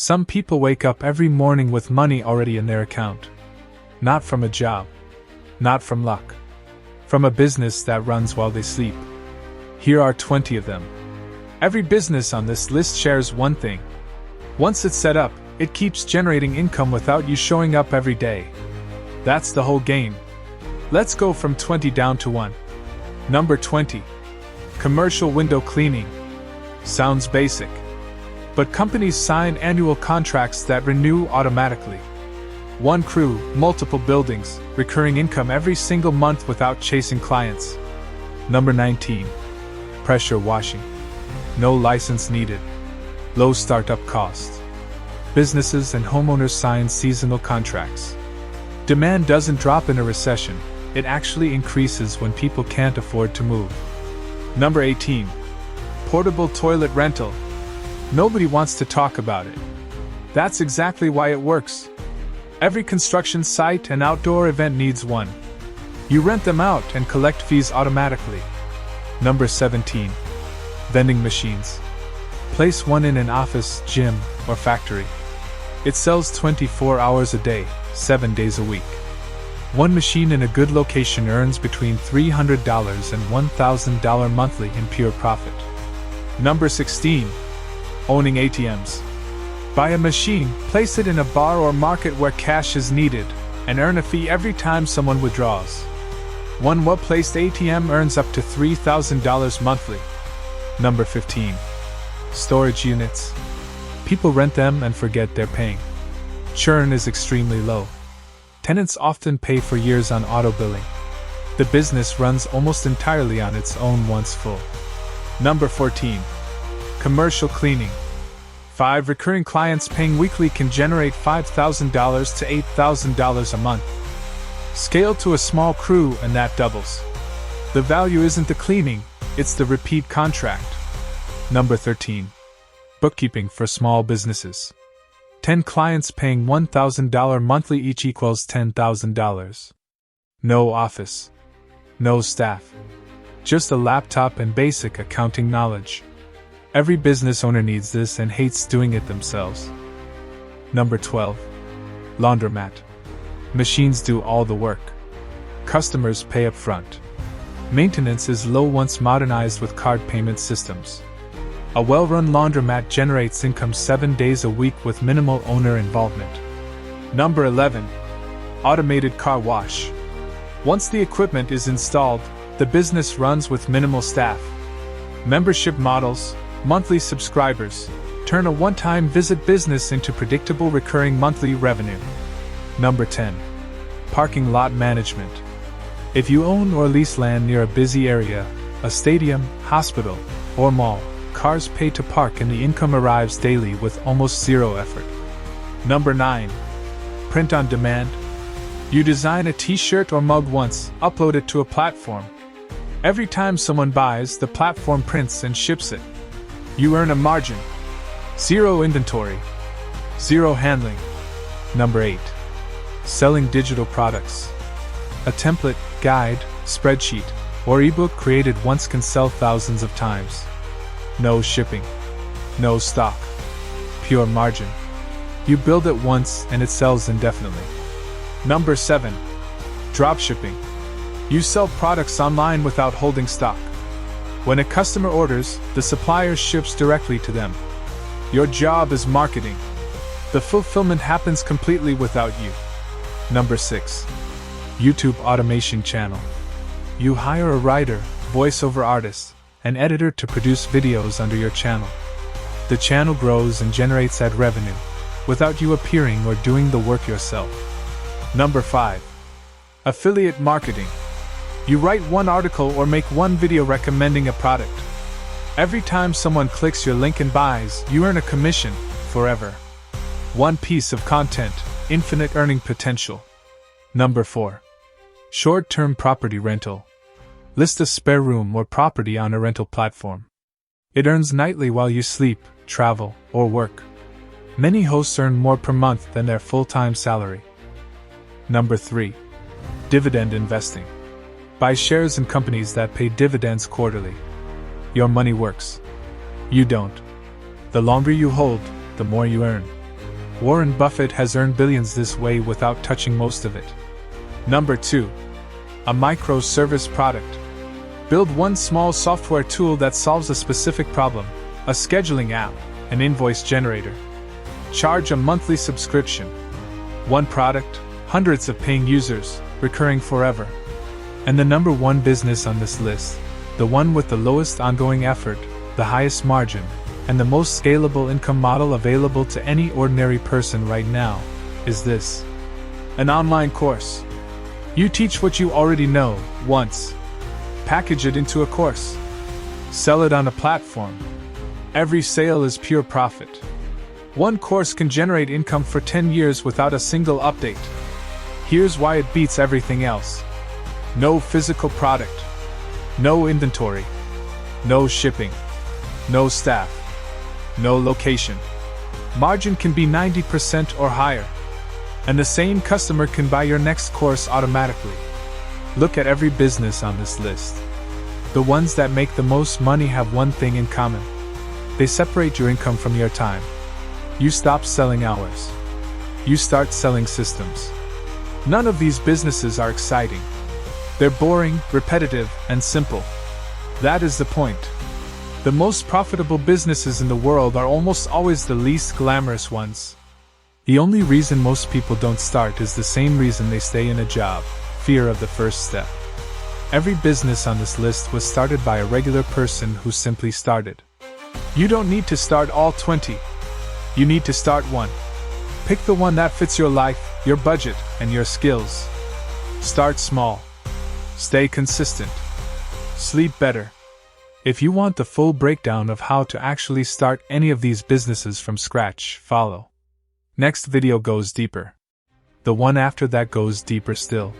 Some people wake up every morning with money already in their account. Not from a job. Not from luck. From a business that runs while they sleep. Here are 20 of them. Every business on this list shares one thing. Once it's set up, it keeps generating income without you showing up every day. That's the whole game. Let's go from 20 down to 1. Number 20. Commercial window cleaning. Sounds basic. But companies sign annual contracts that renew automatically. One crew, multiple buildings, recurring income every single month without chasing clients. Number 19. Pressure washing. No license needed. Low startup costs. Businesses and homeowners sign seasonal contracts. Demand doesn't drop in a recession, it actually increases when people can't afford to move. Number 18. Portable toilet rental. Nobody wants to talk about it. That's exactly why it works. Every construction site and outdoor event needs one. You rent them out and collect fees automatically. Number 17. Vending machines. Place one in an office, gym, or factory. It sells 24 hours a day, 7 days a week. One machine in a good location earns between $300 and $1,000 monthly in pure profit. Number 16. Owning ATMs. Buy a machine, place it in a bar or market where cash is needed, and earn a fee every time someone withdraws. One well-placed ATM earns up to $3,000 monthly. Number 15. Storage units. People rent them and forget they're paying. Churn is extremely low. Tenants often pay for years on auto billing. The business runs almost entirely on its own once full. Number 14. Commercial cleaning. 5 recurring clients paying weekly can generate $5,000 to $8,000 a month. Scale to a small crew and that doubles. The value isn't the cleaning, it's the repeat contract. Number 13. Bookkeeping for small businesses. 10 clients paying $1,000 monthly each equals $10,000. No office. No staff. Just a laptop and basic accounting knowledge. Every business owner needs this and hates doing it themselves. Number 12. Laundromat. Machines do all the work. Customers pay up front. Maintenance is low once modernized with card payment systems. A well-run laundromat generates income 7 days a week with minimal owner involvement. Number 11. Automated car wash. Once the equipment is installed, the business runs with minimal staff. Membership models, monthly subscribers, turn a one-time visit business into predictable recurring monthly revenue. Number 10. Parking lot management. If you own or lease land near a busy area, a stadium, hospital, or mall, cars pay to park and the income arrives daily with almost zero effort. Number 9. Print on demand. You design a t-shirt or mug once, upload it to a platform. Every time someone buys, the platform prints and ships it. You earn a margin. Zero inventory. Zero handling. Number 8. Selling digital products. A template, guide, spreadsheet, or ebook created once can sell thousands of times. No shipping. No stock. Pure margin. You build it once and it sells indefinitely. Number 7. Dropshipping. You sell products online without holding stock. When a customer orders, the supplier ships directly to them. Your job is marketing. The fulfillment happens completely without you. Number 6. YouTube automation channel. You hire a writer, voiceover artist, an editor to produce videos under your channel. The channel grows and generates ad revenue, without you appearing or doing the work yourself. Number 5. Affiliate marketing. You write one article or make one video recommending a product. Every time someone clicks your link and buys, you earn a commission, forever. One piece of content, infinite earning potential. Number 4. Short-term property rental. List a spare room or property on a rental platform. It earns nightly while you sleep, travel, or work. Many hosts earn more per month than their full-time salary. Number 3. Dividend investing. Buy shares in companies that pay dividends quarterly. Your money works. You don't. The longer you hold, the more you earn. Warren Buffett has earned billions this way without touching most of it. Number 2. A microservice product. Build one small software tool that solves a specific problem, a scheduling app, an invoice generator. Charge a monthly subscription. One product, hundreds of paying users, recurring forever. And the number 1 business on this list, the one with the lowest ongoing effort, the highest margin, and the most scalable income model available to any ordinary person right now, is this. An online course. You teach what you already know, once. Package it into a course. Sell it on a platform. Every sale is pure profit. One course can generate income for 10 years without a single update. Here's why it beats everything else. No physical product. No inventory. No shipping. No staff. No location. Margin can be 90% or higher. And the same customer can buy your next course automatically. Look at every business on this list. The ones that make the most money have one thing in common. They separate your income from your time. You stop selling hours. You start selling systems. None of these businesses are exciting. They're boring, repetitive, and simple. That is the point. The most profitable businesses in the world are almost always the least glamorous ones. The only reason most people don't start is the same reason they stay in a job: fear of the first step. Every business on this list was started by a regular person who simply started. You don't need to start all 20. You need to start one. Pick the one that fits your life, your budget, and your skills. Start small. Stay consistent. Sleep better. If you want the full breakdown of how to actually start any of these businesses from scratch, follow. Next video goes deeper. The one after that goes deeper still.